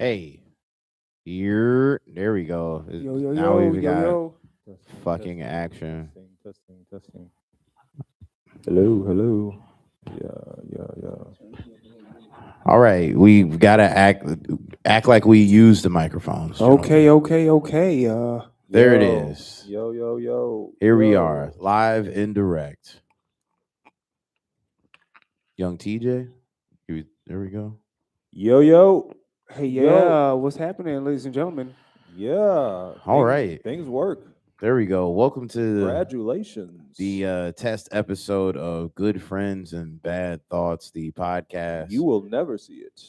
Hey, there we go. Yo, yo, Now yo, we've yo, got yo. Testing, fucking testing, action. testing. Hello. Yeah. All right, we've got to act like we use the microphones, Okay, gentlemen. okay, okay. There it is. Here we are, Yo. live and direct. Young TJ. There we go. Yo. Hey, Yo. yeah. What's happening, ladies and gentlemen? Yeah. All right, Things work. there we go. Welcome to Congratulations. the test episode of Good Friends and Bad Thoughts, the podcast. You will never see it.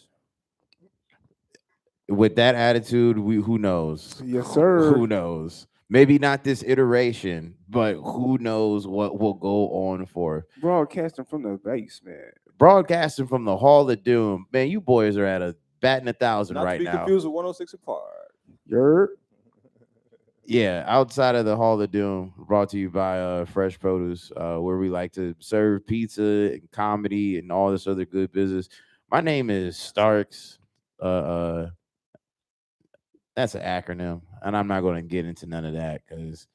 With that attitude, who knows? Yes, sir. Who knows? Maybe not this iteration, but who knows what will go on for Broadcasting from the basement. broadcasting from the Hall of Doom. Man, you boys are at a batting 1,000 Not to right be now. confused with 106 apart. Yer. Yeah, outside of the Hall of Doom, brought to you by Fresh Produce, where we like to serve pizza and comedy and all this other good business. My name is Starks. Uh, that's an acronym, and I'm not going to get into none of that because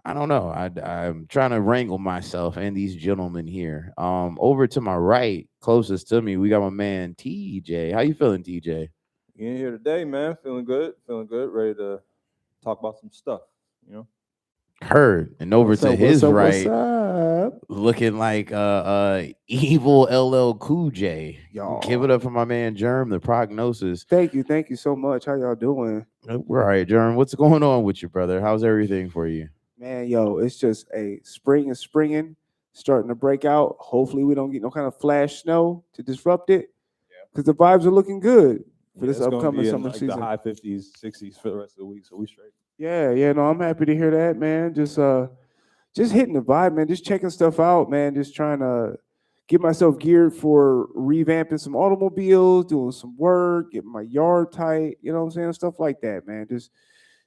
I don't know. I'm trying to wrangle myself and these gentlemen here. Over to my right, closest to me, we got my man TJ. How you feeling, TJ? You in here today, man. Feeling good. Ready to talk about some stuff, you know? Heard. And over What's to up? his What's up? right, What's up? looking like evil LL Cool J. Y'all. Give it up for my man Jerm, the prognosis. Thank you so much. How y'all doing? We're all right, Jerm. What's going on with you, brother? How's everything for you? Man, yo, it's just a spring is springing, starting to break out. Hopefully, we don't get no kind of flash snow to disrupt it. Yeah. Because the vibes are looking good for Yeah, this it's gonna upcoming be in summer like season. the high 50s, 60s for the rest of the week, so we straight. Yeah, no, I'm happy to hear that, man. Just hitting the vibe, man. Just checking stuff out, man. Just trying to get myself geared for revamping some automobiles, doing some work, getting my yard tight, you know what I'm saying? Stuff like that, man. Just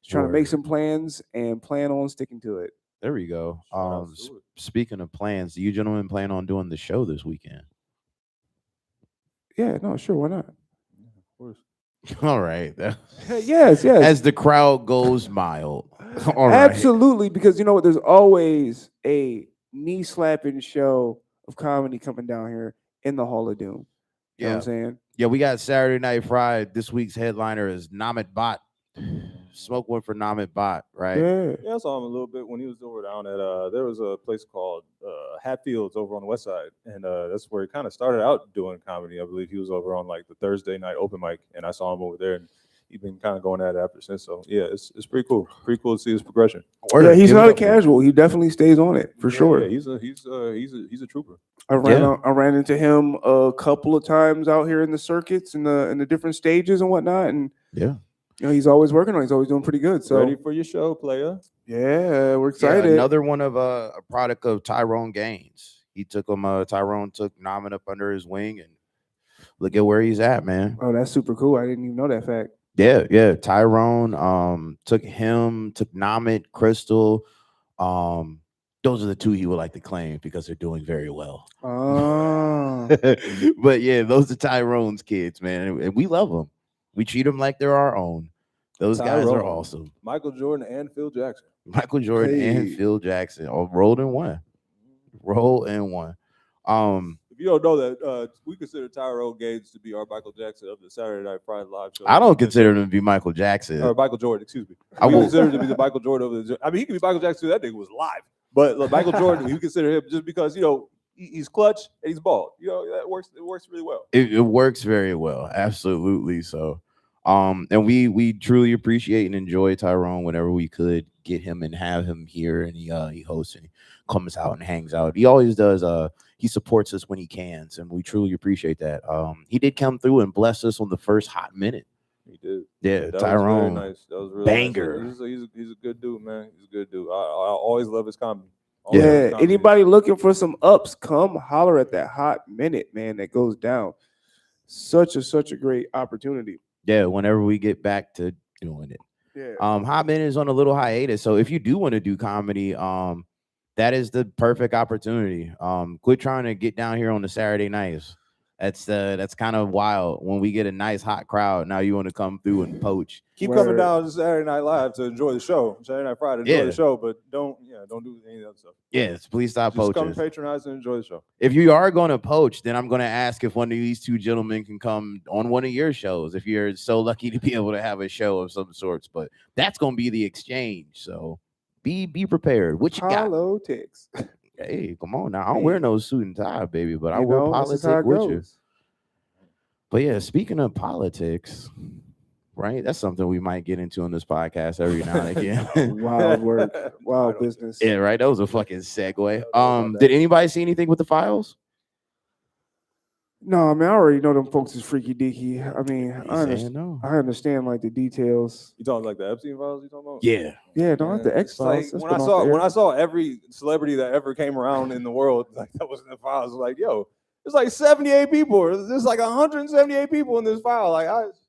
trying to make Word. some plans and plan on sticking to it. There we go. Shout out to it. Speaking of plans, do you gentlemen plan on doing the show this weekend? Yeah, no, sure, why not? Yeah, of course. All right. Yes. As the crowd goes mild. All right. Absolutely, because you know what? There's always a knee slapping show of comedy coming down here in the Hall of Doom. You know what I'm saying? Yeah, we got Saturday Night Fried. This week's headliner is Namit Bot. Smoke one for Namit Bot, right? Yeah, I saw him a little bit when he was over down at there was a place called Hatfields over on the west side, and that's where he kind of started out doing comedy. I believe he was over on like the Thursday night open mic, and I saw him over there, and he's been kind of going at it ever since. So yeah, it's pretty cool. Pretty cool to see his progression. Yeah, he's not a casual. He definitely stays on it for sure. Yeah, he's a trooper. I ran into him a couple of times out here in the circuits and the different stages and whatnot, and yeah. You know, he's always working on it. He's always doing pretty good. So ready for your show, player. Yeah, we're excited. Yeah, another one of a product of Tyrone Gaines. He took him. Tyrone took Namin up under his wing, and look at where he's at, man. Oh, that's super cool. I didn't even know that fact. Yeah. Tyrone took him, took Namit, Crystal. Those are the two he would like to claim because they're doing very well. Oh. But yeah, those are Tyrone's kids, man, and we love them. We treat them like they're our own. Those guys are awesome. Michael Jordan and Phil Jackson. Michael Jordan and Phil Jackson all rolled in one. If you don't know that, we consider Tyrone Gaines to be our Michael Jackson of the Saturday Night Friday live show. I don't consider him to be Michael Jackson. Or Michael Jordan, excuse me. We consider him to be the Michael Jordan of the. I mean, he could be Michael Jackson. That nigga was live, but Michael Jordan, we consider him just because he's clutch and he's bald. That works. It works really well. It works very well, absolutely. So, and we truly appreciate and enjoy Tyrone whenever we could get him and have him here, and he hosts and comes out and hangs out. He always does. He supports us when he can, and we truly appreciate that. He did come through and bless us on the first hot minute. He did. Yeah, that Tyrone. Was very nice. That was really banger. Nice. He's a good dude, man. He's a good dude. I always love his comedy. Yeah, anybody looking for some ups, come holler at that hot minute, man. That goes down. Such a great opportunity. Yeah, whenever we get back to doing it. Yeah. Hot minute is on a little hiatus, so if you do want to do comedy, that is the perfect opportunity. Quit trying to get down here on the Saturday nights. That's kind of wild. When we get a nice hot crowd, now you want to come through and poach. Keep coming Word. down to Saturday Night Live to enjoy the show. Saturday Night Friday, enjoy Yeah. the show, but don't do any of that stuff. Yes, please stop Just come poaching. patronize and enjoy the show. If you are going to poach, then I'm going to ask if one of these two gentlemen can come on one of your shows. If you're so lucky to be able to have a show of some sorts, but that's going to be the exchange. So be prepared. What you got? Politics. Hey, come on now. I don't wear no suit and tie, baby, but I You will know, that's just how politic it with you. goes. But yeah, speaking of politics, right? That's something we might get into on this podcast every now and again. Wild work, wild business. Yeah, right. That was a fucking segue. about that. Did anybody see anything with the files? No, I mean I already know them folks is freaky deaky. I mean, You I saying understand. no? I understand like the details. You talking like the Epstein files? You talking about? Yeah. Yeah, don't like the Man, X it's like, Files. when I saw every celebrity that ever came around in the world like that was in the files, like yo, there's like 78 people. There's like 178 people in this file. Like it's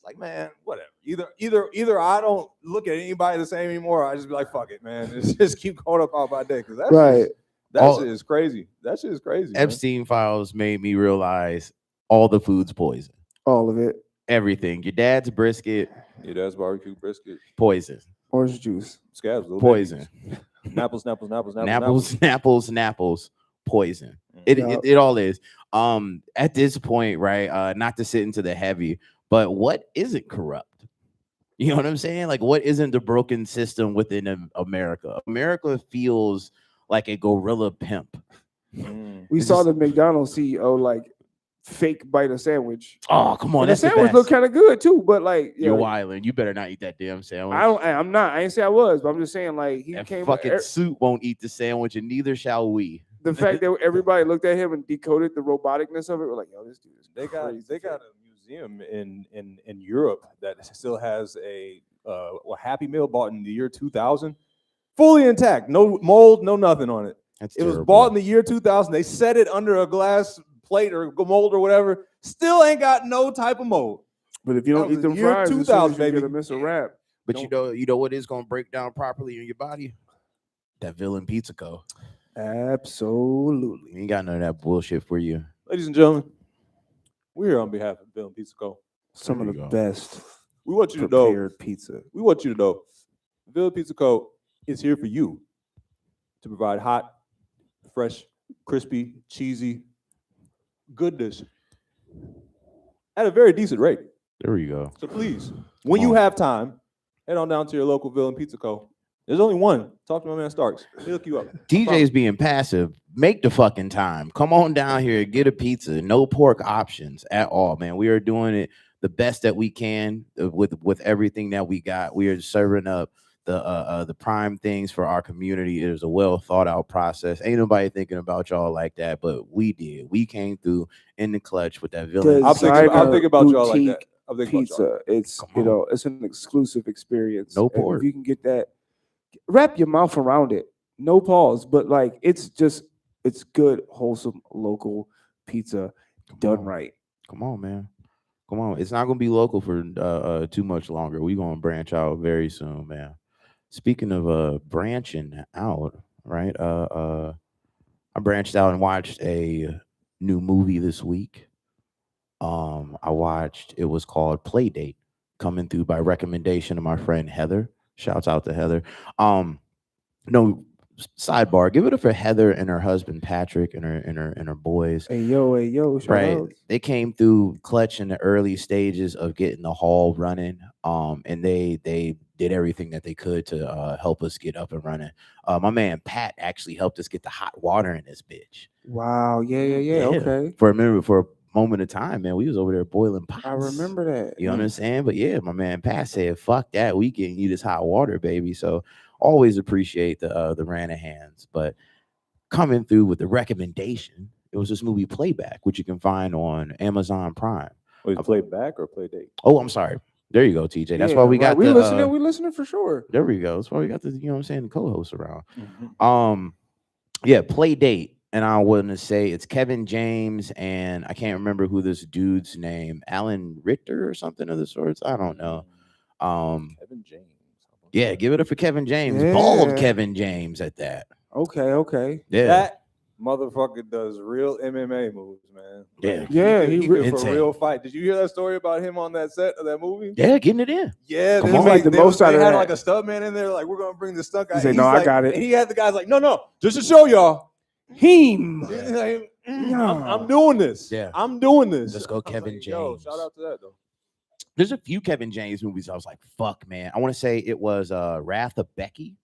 like man, whatever. Either I don't look at anybody the same anymore. Or I just be like fuck it, man. Just keep going up my day because that's Right. that shit is crazy. That shit is crazy. man. Epstein files made me realize all the food's poison. all of it. Everything. Your dad's brisket, Yeah, that's barbecue brisket, poison. Orange juice. scabs, little Poison. babies. Napples, Napples, poison. Yup. It all is. At this point, right? Not to sit into the heavy, but what isn't corrupt? You know what I'm saying? Like, what isn't the broken system within America? America feels like a gorilla pimp. Mm. We It's saw just- the McDonald's CEO like fake bite a sandwich. Oh, come on, And the that's the sandwich best. looked kind of good too, but like You're yeah, wilding. You better not eat that damn sandwich. I'm not. I didn't say I was, but I'm just saying like he That came. fucking suit won't eat the sandwich, and neither shall we. The fact that everybody looked at him and decoded the roboticness of it, we're like, yo, this dude is They crazy. got a museum in Europe that still has a Happy Meal bought in the year 2000, fully intact, no mold, no nothing on it. That's It was terrible. bought in the year 2000. They set it under a glass plate or mold or whatever. Still ain't got no type of mold. But if you That don't was eat the them year fries, 2000, you're baby. gonna miss a wrap. But you know what is gonna break down properly in your body? That Villain Pizza Co. Absolutely. We ain't got none of that bullshit for you. Ladies and gentlemen, we're here on behalf of Bill and Pizza Co. Some There of you the go. best We want you to know. prepared pizza. We want you to know. Bill Pizza Co. is here for you to provide hot, fresh, crispy, cheesy goodness at a very decent rate. There we go. So please, when you have time, head on down to your local Villain Pizza Co. There's only one. Talk to my man Starks. He'll hook you up. DJ's being passive. Make the fucking time. Come on down here, get a pizza. No pork options at all, man. We are doing it the best that we can with everything that we got. We are serving up the prime things for our community. It is a well thought out process. Ain't nobody thinking about y'all like that, but we did. We came through in the clutch with that Villain. I'm Designer thinking about y'all like that. boutique I'm thinking about y'all. Pizza. It's Come on. it's an exclusive experience. No And pork. if you can get that, wrap your mouth around it. No pause, but like it's good, wholesome local pizza done on. right. Come on, man. Come on. It's not gonna be local for too much longer. We're gonna branch out very soon, man. Speaking of branching out, right? I branched out and watched a new movie this week. It was called Playdate, coming through by recommendation of my friend Heather. Shouts out to Heather. No sidebar, give it up for Heather and her husband Patrick and her boys. Hey yo, shout Right. out. They came through clutch in the early stages of getting the hall running. And they did everything that they could to help us get up and running. My man Pat actually helped us get the hot water in this bitch. Wow, yeah. Okay. For a moment of time, man, we was over there boiling pots. I remember that. You know what I'm saying? But yeah, my man Pat said, "Fuck that, we getting you this hot water, baby." So always appreciate the Ranahans. But coming through with the recommendation, it was this movie Playback, which you can find on Amazon Prime. Wait, play back or play date? Oh, I'm sorry. There you go, TJ. That's Yeah, why we right. got we the, listening. We listening for sure. there we go. That's why we got the, you know what I'm saying, the co-hosts around. Yeah, Play Date. And I want to say it's Kevin James and I can't remember who this dude's name, Alan Richter or something of the sorts. I don't know. Kevin James. Yeah, give it up for Kevin James. Bald Yeah. Kevin James at that. Okay. Yeah. Motherfucker does real MMA moves, man. Yeah. Like, Yeah, he he could for insane. real fight. Did you hear that story about him on that set of that movie? Yeah, getting it in. Yeah, Come they on. was He made the most out they of had that. like a stunt man in there, like we're gonna bring the stunt guy. He said, And "No, I like, got it." And he had the guys like, no, just to show y'all. Him. He's like, No. I'm doing this. Yeah. I'm doing this. Let's go, I was Kevin like, Yo, James. shout out to that though. There's a few Kevin James movies I was like, fuck, man. I want to say it was Wrath of Becky.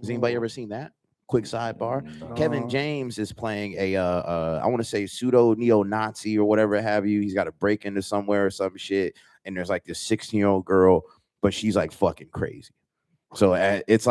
Has anybody ever seen that? Quick sidebar. No. Kevin James is playing a I want to say pseudo neo-Nazi or whatever have you. He's got to break into somewhere or some shit, and there's like this 16-year-old girl, but she's like fucking crazy. So it's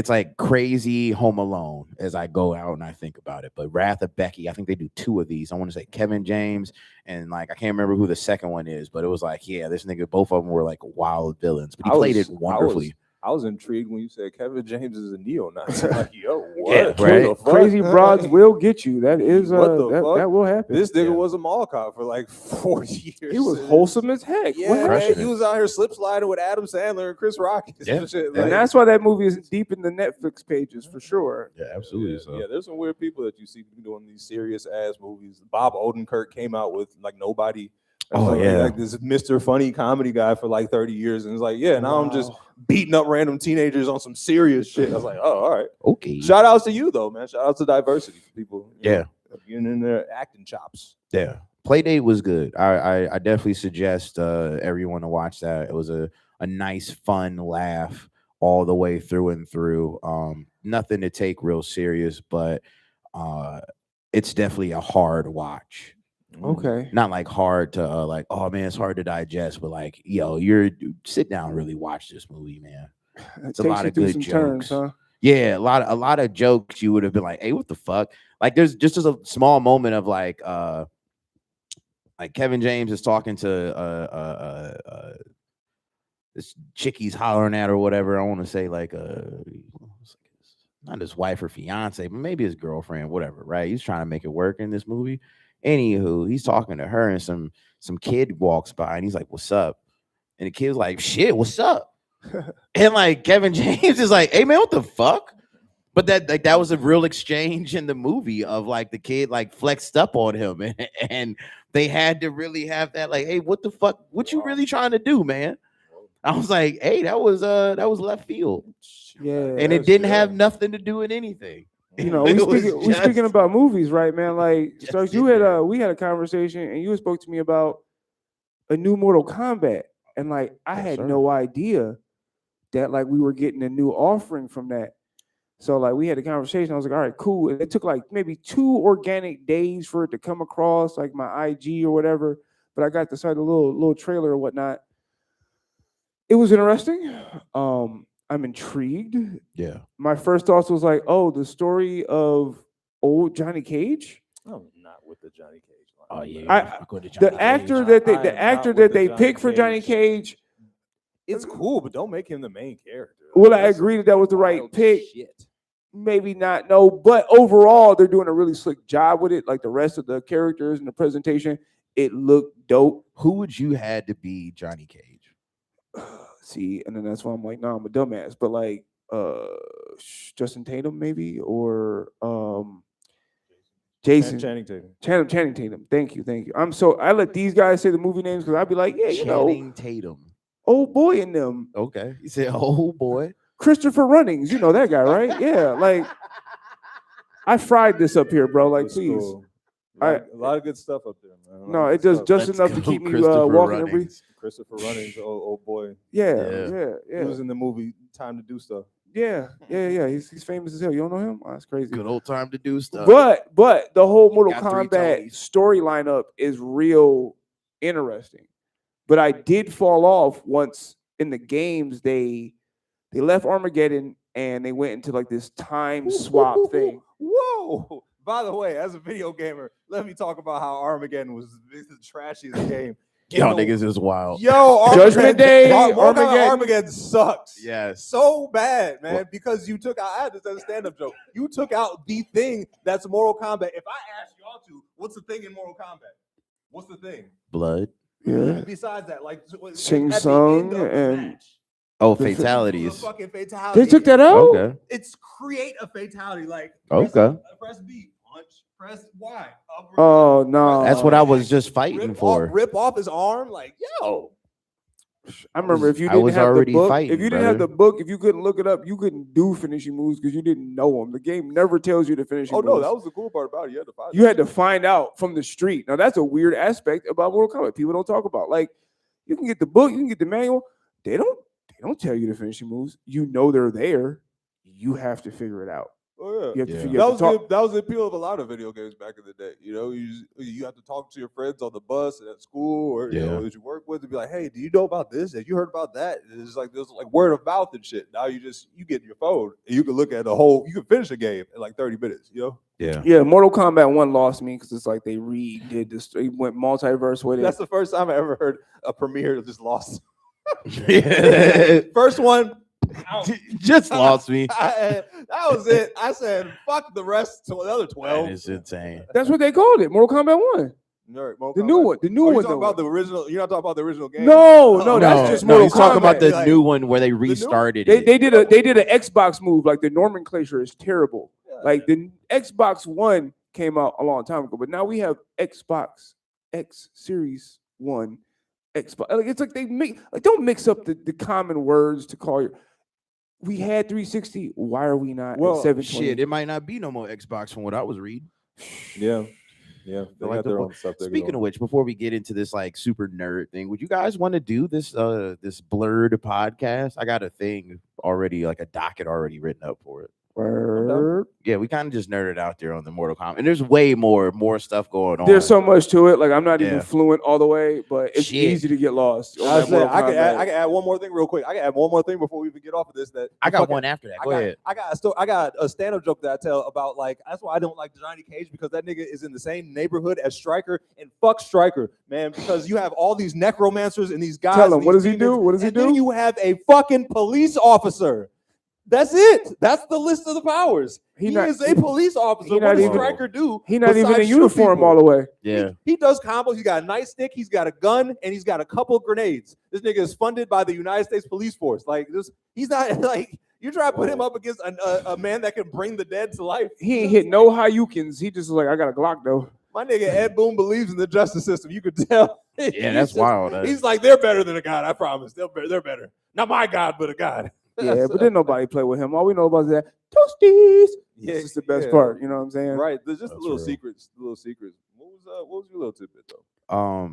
like crazy Home Alone as I go out and I think about it. But Wrath of Becky, I think they do 2 of these. I want to say Kevin James and like I can't remember who the second one is, but it was like, yeah, this nigga, both of them were like wild villains, but he played it wonderfully. I was intrigued when you said Kevin James is a neo-Nazi. Like, yo, what? Yeah, right. What the fuck? Crazy broads will get you. That is What the fuck? that will happen. This nigga Yeah. was a mall cop for like 4 years. He was wholesome as heck. Yeah, What man, Crushing he it. was out here slip sliding with Adam Sandler and Chris Rock. Yeah. And shit. And that's why that movie is deep in the Netflix pages for sure. Yeah, absolutely. Yeah, So. yeah, there's some weird people that you see doing these serious ass movies. Bob Odenkirk came out with like Nobody. Oh, yeah. Like this Mr. Funny comedy guy for like 30 years, and it's like, yeah, now I'm just beating up random teenagers on some serious shit. I was like, oh, all right. Okay. Shout outs to you though, man. Shout out to diversity for people. Yeah. Getting in their acting chops. Yeah. Playdate was good. I definitely suggest everyone to watch that. It was a nice, fun laugh all the way through and through. Nothing to take real serious, but it's definitely a hard watch. Okay. Not like hard to like, oh man, it's hard to digest, but like, yo, you're sit down and really watch this movie, man. It's a lot of good turns, jokes. huh? Yeah, a lot of jokes you would have been like, hey, what the fuck? Like there's just a small moment of like Kevin James is talking to this chick he's hollering at or whatever. I want to say like not his wife or fiance, but maybe his girlfriend, whatever, right? He's trying to make it work in this movie. Anywho, he's talking to her and some kid walks by and he's like, what's up? And the kid's like, shit, what's up? And like Kevin James is like, hey man, what the fuck? But that was a real exchange in the movie of like the kid like flexed up on him and they had to really have that like, hey, what the fuck? What you really trying to do, man? I was like, hey, that was left field. Yeah. And it didn't have nothing to do with anything. You know, It we was speaking just- about movies, right, man? Like, Just so sit there. we had a conversation, and you spoke to me about a new Mortal Kombat, and like, I Yes, had sir. no idea that like we were getting a new offering from that. So like, we had a conversation. I was like, all right, cool. And it took like maybe 2 organic days for it to come across like my IG or whatever. But I got to start a little trailer or whatnot. It was interesting. I'm intrigued. Yeah. My first thoughts was like, oh, the story of old Johnny Cage. I'm not with the Johnny Cage line. Oh yeah. I- go to Johnny The actor Cage. that they I am the not actor with that the they Johnny picked for Johnny Cage. Cage. It's cool, but don't make him the main character. Well, I That's agree that was the right wild pick. shit. Maybe not, no, but overall they're doing a really slick job with it. Like the rest of the characters and the presentation, it looked dope. Who would you had to be Johnny Cage? See, and then that's why I'm like, nah, I'm a dumbass. But like Justin Tatum, maybe, or Jason Channing Tatum. Channing Tatum. Thank you. I let these guys say the movie names because I'd be like, yeah, you know, Channing Tatum. old boy in them. Okay. You said, oh boy. Christopher Runnings, you know that guy, right? Yeah, like I fried this up here, bro. Like, It's please. cool. A lot of good stuff up there, man. A lot No, of it good does stuff. just Let's enough to go, keep me Christopher walking and breathing. Runnings. Christopher Runnings, old boy. Yeah. He was in the movie Time to Do Stuff. Yeah. He's famous as hell. You don't know him? Oh, that's crazy. Good old time to do stuff. But the whole Mortal Got 3 Kombat Tonys. story lineup is real interesting. But I did fall off once in the games. They left Armageddon and they went into like this time swap thing. Whoa! By the way, as a video gamer, let me talk about how Armageddon was the trashiest game. Y'all niggas is wild. Yo, Judgment Day, Armageddon. Armageddon Sucks. Yes. So bad, man, What? because you took out, I had this as a stand-up joke. You took out the thing that's Mortal Kombat. If I ask y'all to, what's the thing in Mortal Kombat? What's the thing? Blood. Yeah. Besides that, like Sing at the song end of the and- match, Oh, The fa- the fatalities. fucking fatality. They took that out? Okay. It's create a fatality. Like Okay. press B punch, press Y. Oh no, That's what I was just fighting for. Rip off his arm, like yo. I remember if you I didn't was have the already book, fighting, if you didn't have brother. the book, if you couldn't look it up, you couldn't do finishing moves because you didn't know them. The game never tells you the finishing Oh moves. no, that was the cool part about it. You had to find. You had to find out from the street. Now that's a weird aspect about Mortal Kombat. People don't talk about. Like, you can get the book, you can get the manual. They don't tell you the finishing moves. You know they're there. You have to figure it out. Oh You have to Yeah. figure That out. was good. That was the appeal of a lot of video games back in the day. You know, you have to talk to your friends on the bus and at school, or you know, that you work with, and be like, "Hey, do you know about this? Have you heard about that?" And it's like there's like word of mouth and shit. Now you get your phone and you can look at you can finish a game in like 30 minutes. You know, Yeah, Mortal Kombat 1 lost me because it's like they redid this. It went multiverse with it. that's the first time I ever heard a premiere that just lost. Yeah. First one, Just lost me. that was it. I said, "Fuck the rest to the other 12." That is insane. That's what they called it. Mortal Kombat 1. Mortal The new Kombat. one. The new Oh, one. you're talking though. about the original. You're not talking about the original game. No, Oh, that's just no, Mortal he's talking about Kombat. the Like, new one where they restarted They it. did an Xbox move. Like the nomenclature is terrible. Like the Xbox One came out a long time ago, but now we have Xbox X Series One, Xbox. Like it's like they don't mix up the common words to call your. We had 360. Why are we not Well, at 720? Shit, it might not be no more Xbox from what I was reading. Yeah. They like got the their bo- own stuff. they're Speaking doing. of which, before we get into this like super nerd thing, would you guys want to do this this blurred podcast? I got a thing already, like a docket already written up for it. Word. Yeah, we kind of just nerded out there on the Mortal Kombat, and there's way more stuff going on. There's so much to it. Like I'm not even Yeah. fluent all the way, but it's Shit. easy to get lost. on I that can Mortal Kombat. add one more thing real quick. I can add one more thing before we even get off of this. That I got fucking- one after that. Go ahead. I got a stand-up joke that I tell about like that's why I don't like Johnny Cage because that nigga is in the same neighborhood as Stryker and fuck Stryker, man. Because you have all these necromancers and these guys. Tell him, and what these does he demons, do? What does he and then do? you have a fucking police officer. That's it. That's the list of the powers. He is a police officer. What does Stryker do? He's not even besides in shoot uniform people? all the way. Yeah. He does combos. He's got a nightstick. He's got a gun, and he's got a couple grenades. This nigga is funded by the United States Police Force. Like this, he's not like you try to put him up against a man that can bring the dead to life. He ain't hit no Hayukins. He just like, I got a Glock though. My nigga Ed Boon believes in the justice system. You could tell. Yeah, that's wild. He's like, they're better than a god. I promise. They're better. Not my god, but a god. Yeah, but then nobody play with him. All we know about is that toasties. Yeah, This is the best yeah. part. You know what I'm saying? Right. There's just That's little real. secrets. Little secrets. What was your little tidbit though?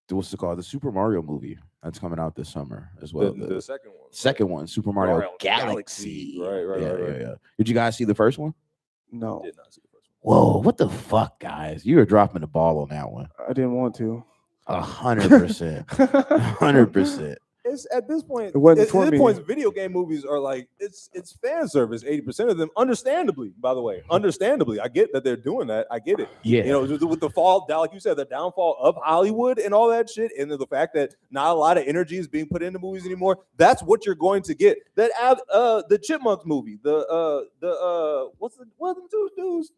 What's it called? The Super Mario movie that's coming out this summer as well. The second one. second one, Super Mario Mario Galaxy. Right. Yeah. Did you guys see the first one? No, Did not see the first one. Whoa, what the fuck, guys? You were dropping the ball on that one. I didn't want to. 100%. 100%. It's at this point. It wasn't at for this me. point, video game movies are like it's fan service. 80% of them, understandably. By the way, understandably, I get that they're doing that. I get it. Yeah. You know, with the fall, like you said, the downfall of Hollywood and all that shit, and the fact that not a lot of energy is being put into movies anymore. That's what you're going to get. That the Chipmunks movie, what are the two dudes?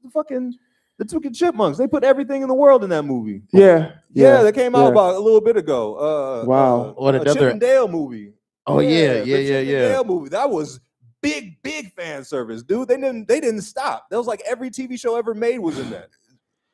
The two Chipmunks. They put everything in the world in that movie. Yeah. That came out about a little bit ago. Wow. What a another- Chip and Dale movie. Oh, yeah. the Chip and Dale movie. That was big fan service, dude. They didn't stop. That was like every TV show ever made was in that.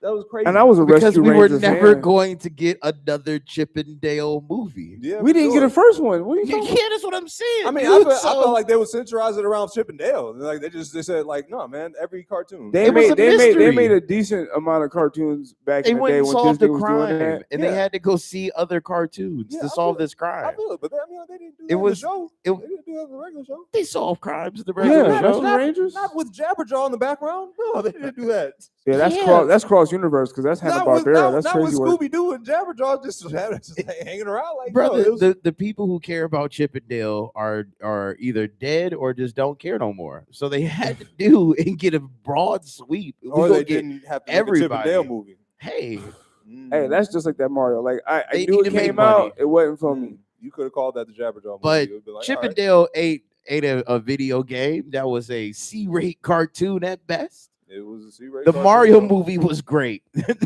That was crazy. And I was a Because Rescue we were Ranger never fan. going to get another Chip and Dale movie. Yeah, We didn't sure. get a first one. What are you Yeah, talking about? that's what I'm saying. I mean, dude. I felt like they would centralize it around Chip and Dale. Like they said, like, no, man, every cartoon. They It was a made mystery. a decent amount of cartoons back They in the went day and when solved Disney the was doing crime, that. and Yeah. they had to go see other cartoons Yeah, to I solve feel- this crime. I feel it, but they didn't do that It in was- the show. it- They didn't do that in the regular show. They solve crimes in the Yeah, regular Rescue show. not, Rangers. not with Jabberjaw in the background. No, they didn't do that. Yeah, Yeah. that's cross universe because that's Hanna Not with, Barbera. not, That's not crazy with work. Scooby Doo and Jabberjaw just hanging around like Brother, no, it was, the people who care about Chip and Dale are either dead or just don't care no more. So they had to do and get a broad sweep. We or gonna they get didn't have to make a Chip and everybody. Dale movie. Hey, Hey, that's just like that Mario. Like I They knew need it to make came money. out. It wasn't for me. You could have called that the Jabberjaw movie. But It would be like, Chip all and right. Dale ate a video game that was a C-rate cartoon at best. It was a C-rated The cartoon, Mario though. movie was great.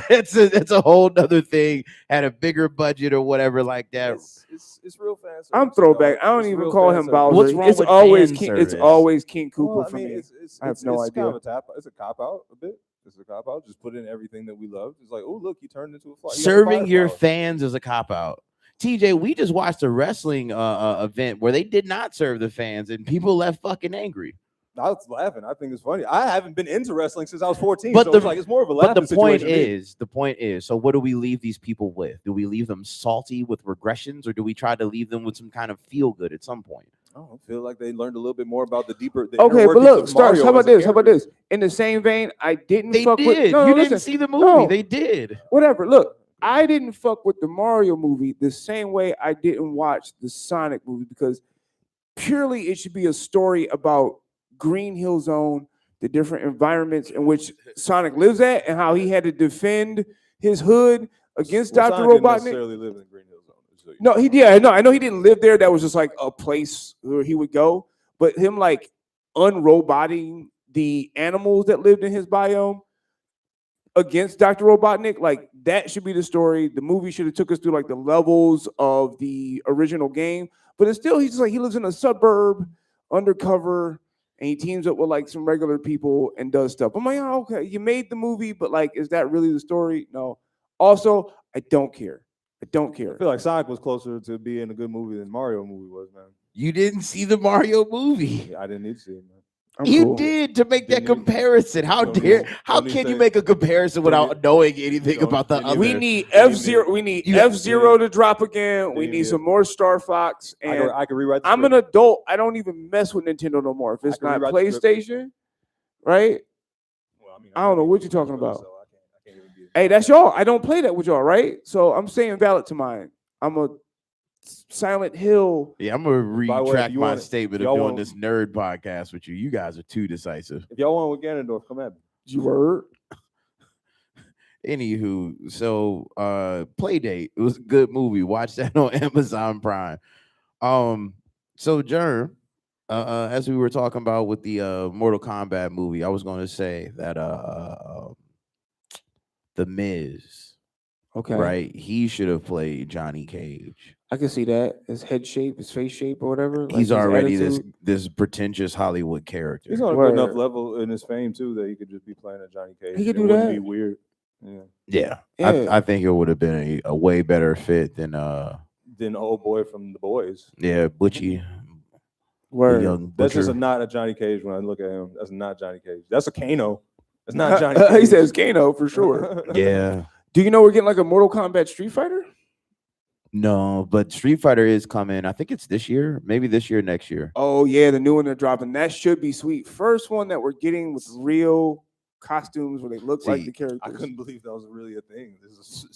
that's a whole nother thing. Had a bigger budget or whatever like that. It's real fan service. I'm throwback. I don't It's even real call fan him service. Bowser. What's wrong It's with always fan King. It's service? always King Cooper Well, I for mean, me. it's I have no Kind idea. of it's a cop out a bit. This is a cop out. Just put in everything that we love. It's like, oh look, he turned into a fly. Serving your fans is a cop out. TJ, we just watched a wrestling event where they did not serve the fans and people left fucking angry. I was laughing. I think it's funny. I haven't been into wrestling since I was 14. But So it's more of a laughing But the point situation. is, so what do we leave these people with? Do we leave them salty with regressions, or do we try to leave them with some kind of feel good at some point? I don't feel like they learned a little bit more about the deeper. The Okay, inner but workings look, of Stars, Mario how about as a this? How about character. this? In the same vein, I didn't They fuck did. with. No, you listen, didn't see the movie. no. They did. Whatever. Look, I didn't fuck with the Mario movie the same way I didn't watch the Sonic movie, because purely it should be a story about Green Hill Zone, the different environments in which Sonic lives at, and how he had to defend his hood against Well, Dr. Sonic didn't Robotnik. necessarily live in Green Hill Zone. So No, he did. Yeah, no, I know he didn't live there. That was just like a place where he would go. But him like unroboting the animals that lived in his biome against Dr. Robotnik, like that should be the story. The movie should have took us through like the levels of the original game. But it's still, he's just like, he lives in a suburb, undercover, and he teams up with like some regular people and does stuff. I'm like, oh, okay, you made the movie, but like, is that really the story? No. Also, I don't care. I don't care. I feel like Sonic was closer to being a good movie than Mario movie was, man. You didn't see the Mario movie. I didn't need to see it, man. I'm You cool. did to make that Didn't need- comparison. How Don't dare? need- How don't need can you say- make a comparison don't without need- knowing anything don't- about the didn't other? We even- need Didn't F-Zero. even- We need You- F-Zero to drop again. We Didn't need even- some more Star Fox. I And could rewrite the I'm an script. adult. I don't even mess with Nintendo no more. If it's can not rewrite the script. PlayStation, right? Well, I don't know can't what get you're it, talking so about. I can't even be- Hey, that's y'all. I don't play that with y'all, right? So I'm saying valid to mine. I'm a Silent Hill. Yeah, I'm gonna By the way, retract if you my want- statement if of y'all doing want- this nerd podcast with you. You guys are too decisive. If y'all want with Ganondorf, come at me. You word. Anywho, so Playdate, it was a good movie. Watch that on Amazon Prime. So Jerm, as we were talking about with the Mortal Kombat movie, I was gonna say that the Miz, Okay. right? He should have played Johnny Cage. I can see that. His head shape, his face shape, or whatever. like He's his already attitude. this pretentious Hollywood character. He's on a Word. good enough level in his fame too that he could just be playing a Johnny Cage. He could It do wouldn't that. be weird. Yeah. Yeah, Yeah. I think it would have been a way better fit than Then old boy from the boys. Butchie, the Word. young That's butcher. just not a Johnny Cage when I look at him. That's not Johnny Cage. That's a Kano. That's not Johnny Cage. He says Kano for sure. Yeah. Do you know we're getting like a Mortal Kombat Street Fighter? No, but Street Fighter is coming. I think it's this year, maybe this year, next year. Oh yeah, the new one they're dropping. That should be sweet. First one that we're getting with real costumes where they look like See, the characters. I couldn't believe that was really a thing.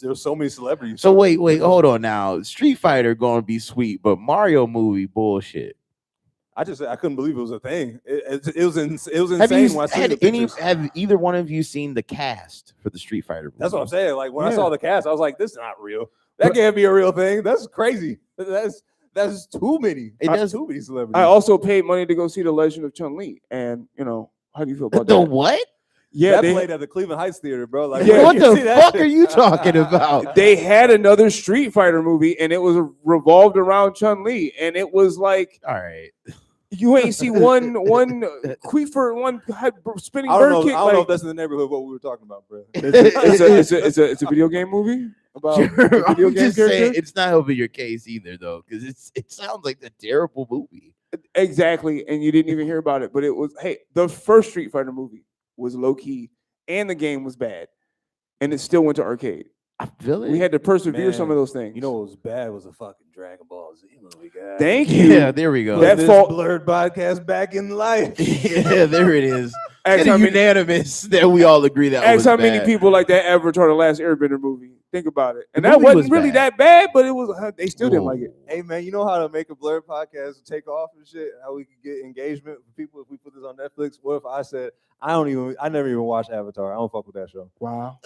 There were so many celebrities. So wait, hold on now. Street Fighter gonna be sweet, but Mario movie bullshit. I just I couldn't believe it was a thing. It was insane Have you when I seen had the any? pictures. Have either one of you seen the cast for the Street Fighter movie? That's what I'm saying. Like when I Yeah. saw the cast, I was like, "This is not real. That can't be a real thing. That's crazy. That's too many. It That's does- too many celebrities." I also paid money to go see The Legend of Chun-Li, and how do you feel about The that? what? Yeah, that they, played at the Cleveland Heights Theater, bro. Like, Yeah. where What you the see that fuck shit? are you talking about? they had another Street Fighter movie, and it was revolved around Chun-Li, and it was like All right. you ain't see one queefer, one spinning I don't bird know. kick. I don't know like, if that's in the neighborhood of what we were talking about, bro. it's a video game movie about a video I'm game just saying character. it's not helping your case either, though, because it sounds like a terrible movie. Exactly, and you didn't even hear about it, but it was the first Street Fighter movie was low key, and the game was bad, and it still went to arcade. I feel it. We had to persevere some Man, of those things. You know what was bad was a fucking Dragon Ball Z movie, guy. Thank you. Yeah, there we go. Put That this fall- blurred podcast back in life. Yeah, there it is. Ask It's how many, unanimous that we all agree that ask was how many bad. people like that Avatar: The Last Airbender movie. Think about it, and The that movie wasn't was really bad. that bad, but it was. They still didn't Ooh. like it. Hey man, you know how to make a blurred podcast take off and shit? How we could get engagement with people if we put this on Netflix? What if I said I never even watched Avatar. I don't fuck with that show. Wow.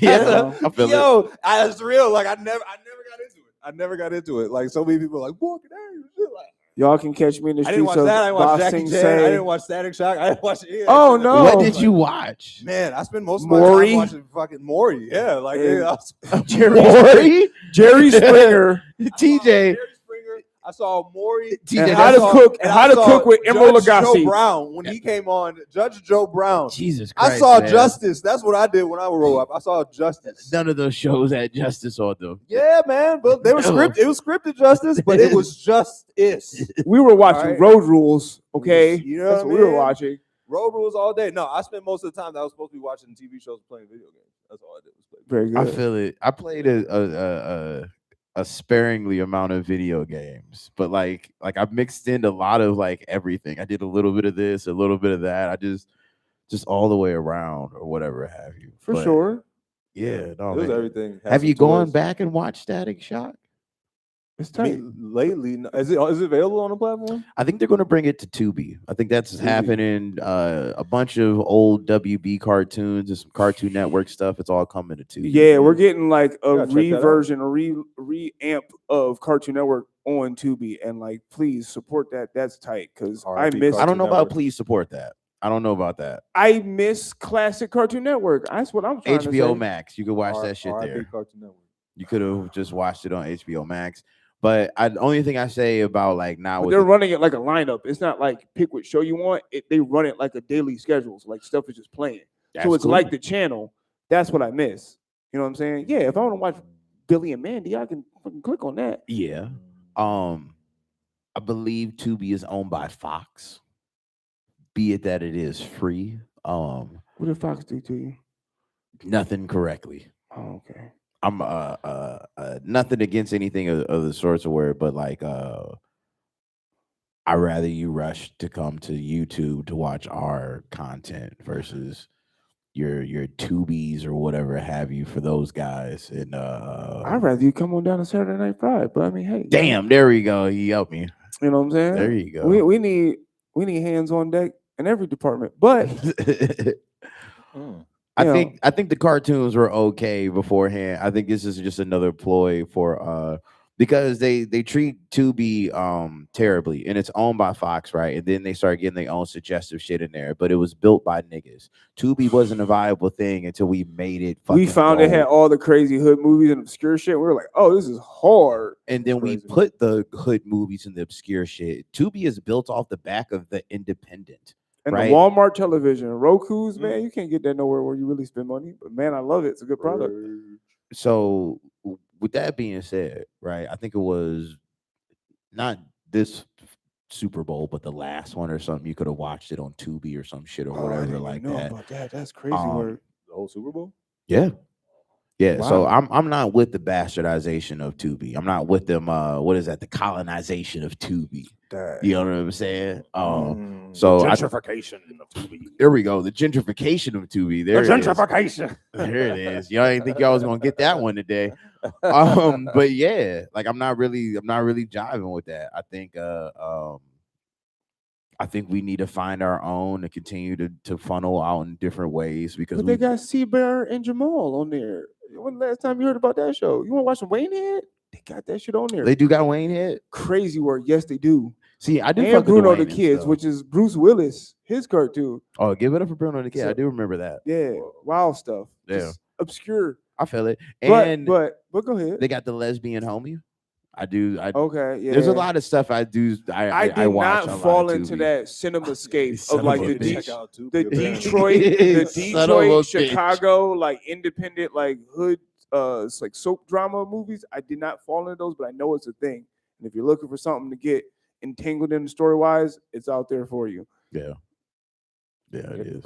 Yeah, I feel it. Yo, that's real. Like I never got into it. I never got into it. Like so many people are like, walking out shit. Like Y'all can catch me in the I didn't streets watch of that. I didn't watch Boxing Jackie Chan. I Say. didn't watch Static Shock. I didn't watch any of that Oh, shit. no. What did you watch? Man, I spent most of my Maury? time watching fucking Maury. Yeah, like And I was- Jerry, Maury? Jerry Springer. TJ. Jerry Springer. I saw Maury. And TJ, how that's to cook, and how I to saw cook with Emerald Judge Joe Lagasse. Brown when he came on. Judge Joe Brown. Jesus I Christ, saw man. Justice. That's what I did when I grew up. I saw Justice. None of those shows had justice on them. Yeah, man, but they were No. scripted. It was scripted Justice, but it was justice. We were watching Alright. Road Rules, okay? You know That's what what I we were mean? watching. Road rules all day. No, I spent most of the time that I was supposed to be watching TV shows, and playing video games. That's all I did was play. Very I good. feel it. I played a sparingly amount of video games, but like I mixed in a lot of like everything. I did a little bit of this, a little bit of that. I just all the way around or whatever have you. For But sure. Yeah, no, It was man. everything. Had Have some you gone toys. back and watched Static Shock? It's I tight. mean, lately, is it available on the platform? I think they're going to bring it to Tubi. I think that's Tubi. happening. A bunch of old WB cartoons and some Cartoon Network stuff. It's all coming to Tubi. Yeah, we're getting like a Gotta check that out. reversion, a reamp of Cartoon Network on Tubi, and like, please support that. That's tight because I R.I.P. miss. I don't know Cartoon about Network. please support that. I don't know about that. I miss classic Cartoon Network. That's what I'm trying to HBO say. Max. You could watch that shit R.I.P. there. Cartoon Network. You could have just watched it on HBO Max. But the only thing I say about like now But with they're the- running it like a lineup. It's not like pick what show you want. They run it like a daily schedule. So like stuff is just playing. That's So it's cool. like the channel. That's what I miss. You know what I'm saying? Yeah, if I want to watch Billy and Mandy, I can fucking click on that. Yeah. I believe Tubi is owned by Fox. Be it that it is free. What did Fox do to you? Nothing correctly. Oh, okay. I'm nothing against anything of the sorts of word, but like I'd rather you rush to come to YouTube to watch our content versus your Tubies or whatever have you for those guys. And I'd rather you come on down to Saturday Night Pride. But I mean, hey, damn, there we go. He helped me. you know what I'm saying? There you go. We need hands on deck in every department. But I you think the cartoons were okay beforehand. I think this is just another ploy for because they treat Tubi terribly, and it's owned by Fox, right? And then they start getting their own suggestive shit in there, but it was built by niggas. Tubi wasn't a viable thing until we made it. we fucking found it had gold. all the crazy hood movies and obscure shit. We were like, oh, this is hard. And then we crazy. put the hood movies and the obscure shit. Tubi is built off the back of the independent. And Right. the Walmart television, Roku's, man, you can't get that nowhere where you really spend money. But man, I love it. It's a good product. So with that being said, right, I think it was not this Super Bowl, but the last one or something. You could have watched it on Tubi or some shit or Oh, I whatever didn't like even know that. about that. That's crazy Um, word. The whole Super Bowl? Yeah. Yeah. So Wow. I'm not with the bastardization of Tubi. I'm not with them what is that? The colonization of Tubi. You know what I'm saying? So Gentrification in the Tubi. there we go. The gentrification of Tubi. There it is. Gentrification. There it is. Y'all didn't think y'all was gonna get that one today. But yeah, like I'm not really jiving with that. I think we need to find our own and continue to funnel out in different ways because But they got Bear and Jamal on there. When last time you heard about that show? You want to watch some Wayne Head? They got that shit on there. they do got Wayne Head. Crazy work. Yes, they do. See, I do And fuck with Bruno Wayne the and Kids, stuff. which is Bruce Willis, his cartoon. Oh, give it up for Bruno the Kid. So- I do remember that. Yeah, wild stuff. Yeah. Just obscure. I feel it. But And but go ahead. they got the lesbian homie. I Okay, yeah. There's a lot of stuff I do. I did watch not a lot fall of into Tubi. that cinema scape Son of like of a the bitch. Check out Tubi, the apparently. Detroit, the Son of a Detroit, bitch. Chicago, like independent, like hood, it's like soap drama movies. I did not fall into those, but I know it's a thing. And if you're looking for something to get entangled in story wise, it's out there for you. Yeah. Yeah, it is.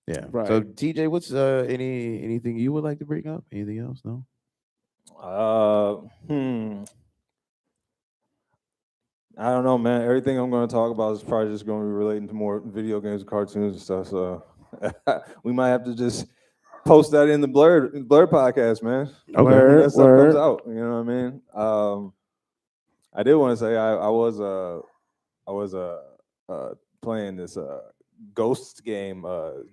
Yeah. Right. So TJ, what's anything you would like to bring up? Anything else? No. I don't know, man. Everything I'm going to talk about is probably just going to be relating to more video games and cartoons and stuff. So we might have to just post that in the Blur podcast, man. Okay. When that stuff Word. comes out. You know what I mean? I did want to say I was playing this Ghost game,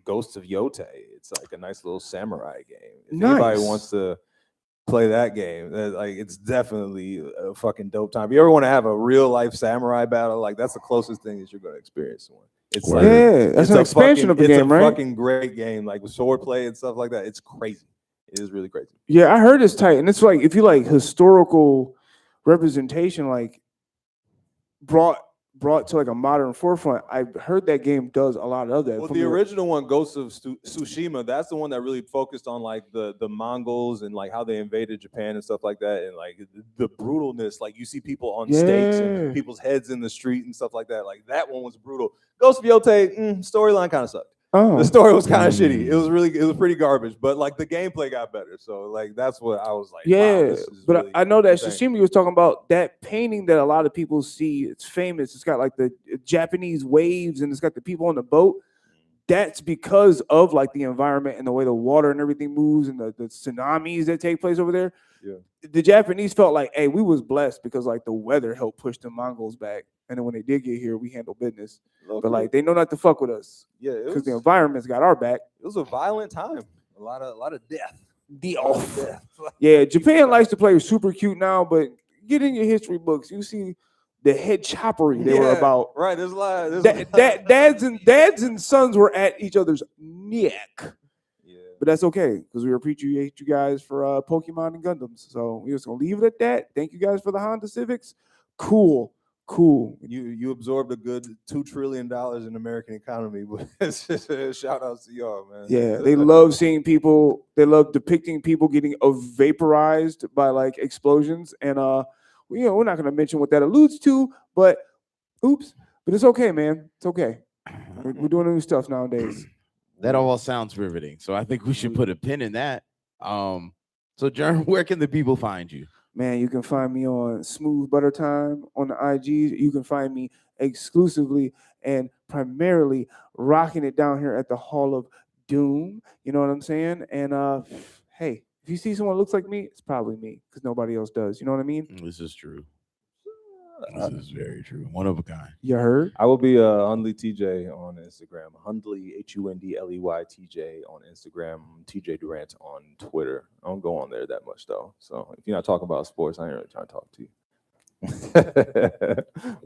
Ghosts of Yote. It's like a nice little samurai game. If anybody Nice. wants to play that game, like it's definitely a fucking dope time. If you ever want to have a real life samurai battle, like that's the closest thing that you're going to experience. It's like Yeah, that's it's an a expansion of the it's game, a right? fucking great game, like with swordplay and stuff like that. It's crazy. It is really crazy. Yeah, I heard it's tight, and it's like if you like historical representation, like brought to like a modern forefront. I heard that game does a lot of that. Well, From the original one, Ghost of Tsushima, that's the one that really focused on like the Mongols and like how they invaded Japan and stuff like that, and like the brutalness. Like you see people on stakes and Yeah. people's heads in the street and stuff like that. Like that one was brutal. Ghost of Yotei, storyline kind of sucked. Oh, The story was kind of shitty. It was pretty garbage, but like the gameplay got better. So like that's what I was like. yeah, wow, this is but really I know that insane. Sashimi was talking about that painting that a lot of people see. It's famous. It's got like the Japanese waves and it's got the people on the boat. That's because of like the environment and the way the water and everything moves and the tsunamis that take place over there. Yeah. The Japanese felt like, hey, we was blessed because like the weather helped push the Mongols back. And then when they did get here, we handled business. But like they know not to fuck with us. Yeah, Because the environment's got our back. it was a violent time. A lot of death. Death. Yeah, Japan likes to play super cute now, but get in your history books. You see the head choppery they were about. Right, there's a lot. Dads and sons were at each other's neck. Yeah. But that's okay because we appreciate you guys for Pokemon and Gundams. So we're just gonna leave it at that. Thank you guys for the Honda Civics. Cool. You absorbed a good $2 trillion in American economy, but shout out to y'all, man. Yeah, they love seeing people. They love depicting people getting vaporized by like explosions, and we're not gonna mention what that alludes to, but oops. But it's okay, man. It's okay. We're doing new stuff nowadays. That all sounds riveting. So I think we should put a pin in that. So Jerm, where can the people find you? Man, you can find me on Smooth Butter Time on the IG. You can find me exclusively and primarily rocking it down here at the Hall of Doom. You know what I'm saying? And hey, if you see someone that looks like me, it's probably me because nobody else does. You know what I mean? This is true. This is very true. One of a kind. You heard? I will be Hundley TJ on Instagram. Hundley HUNDLEY TJ on Instagram. TJ Durant on Twitter. I don't go on there that much though. So if you're not talking about sports, I ain't really trying to talk to you.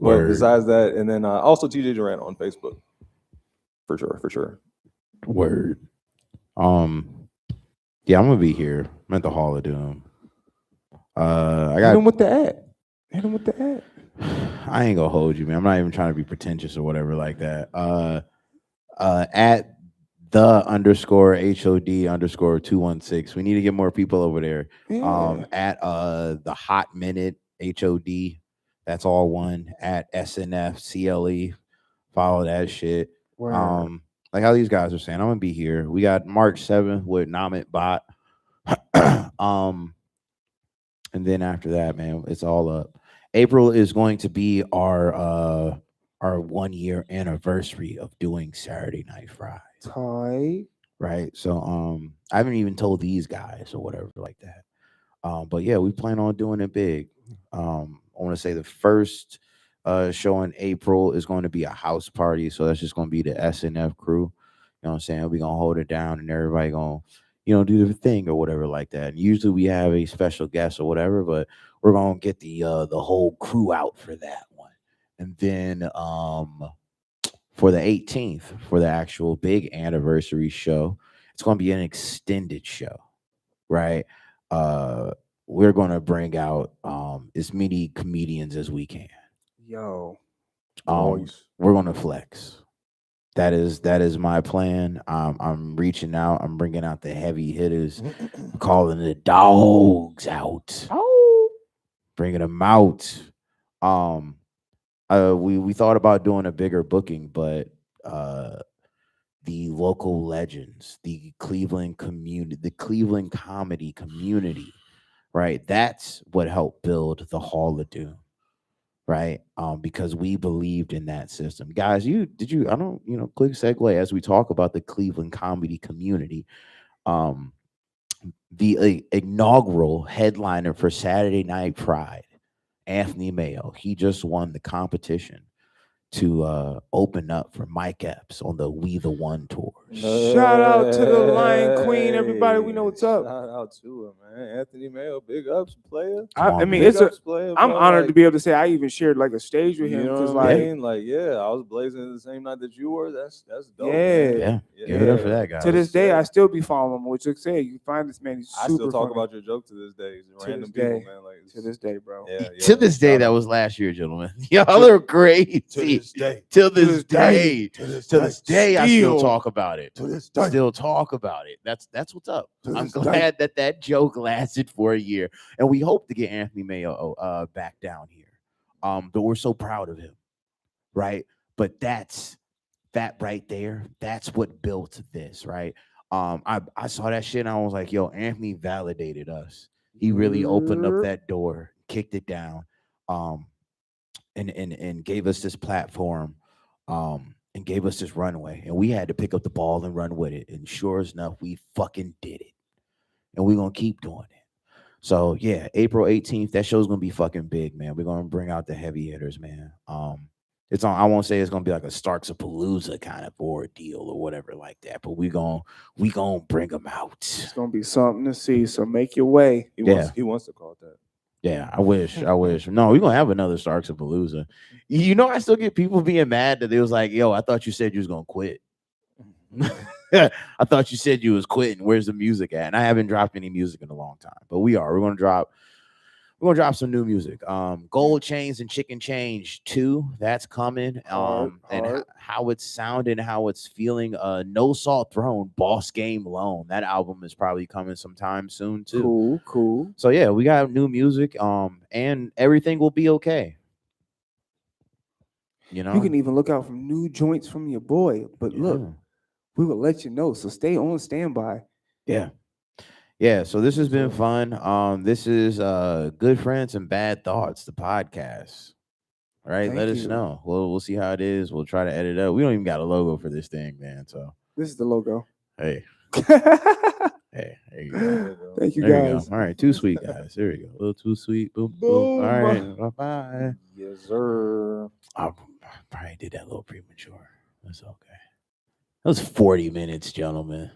But besides that, and then also TJ Durant on Facebook. For sure. Word. Yeah, I'm gonna be here. I'm at the Hall of Doom. I got Hit him with the ad. I ain't gonna hold you, man. I'm not even trying to be pretentious or whatever like that. At the _HOD_216. We need to get more people over there. Yeah. At the Hot Minute HOD. That's all one. At SNF CLE. Follow that shit. Word. Like how these guys are saying, I'm gonna be here. We got March 7th with Namit Bot. And then after that, man, it's all up. April is going to be our 1 year anniversary of doing Saturday Night Fries. Tight. Right. So I haven't even told these guys or whatever like that. But yeah, we plan on doing it big. I want to say the first show in April is going to be a house party. So that's just going to be the SNF crew. You know what I'm saying? We're gonna hold it down and everybody gonna, do their thing or whatever like that. And usually we have a special guest or whatever, but we're gonna get the whole crew out for that one. And then for the 18th, for the actual big anniversary show, it's gonna be an extended show, right? We're gonna bring out as many comedians as we can. Yo. We're gonna flex. That is my plan. I'm reaching out. I'm bringing out the heavy hitters, calling the dogs out. Oh. Bringing them out. We thought about doing a bigger booking, but the local legends, the Cleveland community, the Cleveland comedy community, right? That's what helped build the Hall of Doom. Right. Because we believed in that system. Guys, quick segue as we talk about the Cleveland comedy community. The inaugural headliner for Saturday Night Pride, Anthony Mayo, he just won the competition to open up for Mike Epps on the We the One tour. Shout out to the Lion Queen, everybody. We know what's up. Shout out to him, man. Anthony Mayo, big ups, player. I mean, Big ups, player, I'm bro. honored Like, to be able to say I even shared like a stage with him you know because what I like mean? Like, yeah, I was blazing the same night that you were. That's dope. Yeah. Man. Give it up for that guy. To this day, I still be following him. Which I say, you find this man. He's I super still talk funny. about your joke to this day. To Random this people, day. man. Like To this day, bro. yeah, To this day, shout that out. was last year, gentlemen. Y'all are crazy. To this day. Till this day. To this To this day, I still Still. talk about it. To this day. Still talk about it. That's what's up. To I'm this day. glad that joke lasted for a year, and we hope to get Anthony Mayo back down here. But we're so proud of him, right? But that right there, that's what built this, right? I saw that shit and I was like, yo, Anthony validated us. He really opened up that door, kicked it down, and gave us this platform, and gave us this runway. And we had to pick up the ball and run with it. And sure enough, we fucking did it. And we're gonna keep doing it. So yeah, April 18th, that show's gonna be fucking big, man. We're gonna bring out the heavy hitters, man. It's on. I won't say it's gonna be like a Starks-a-Palooza kind of ordeal or whatever like that, but we gonna bring them out. It's gonna be something to see. So make your way. He wants to call it that. Yeah, I wish. No, we're gonna have another Starks-a-Palooza. You know, I still get people being mad that they was like, yo, I thought you said you was gonna quit. I thought you said you was quitting. Where's the music at? And I haven't dropped any music in a long time, but we are. We're gonna drop some new music. Gold Chains and Chicken Change 2, that's coming. And how it's sounding, how it's feeling. No Salt Throne, Boss Game Loan. That album is probably coming sometime soon too. Cool. So yeah, we got new music. And everything will be okay. You know, You can even look out for new joints from your boy. But look, we will let you know. So stay on standby. Yeah, so this has been fun. This is Good Friends and Bad Thoughts, the podcast. All right, let us know. We'll see how it is. We'll try to edit it up. We don't even got a logo for this thing, man. So this is the logo. Hey, there you go. Thank you, There you guys. go. All right, too sweet, guys. There we go. A little too sweet. Boom, boom. All right, bye-bye. Yes, sir. I probably did that a little premature. That's okay. That was 40 minutes, gentlemen.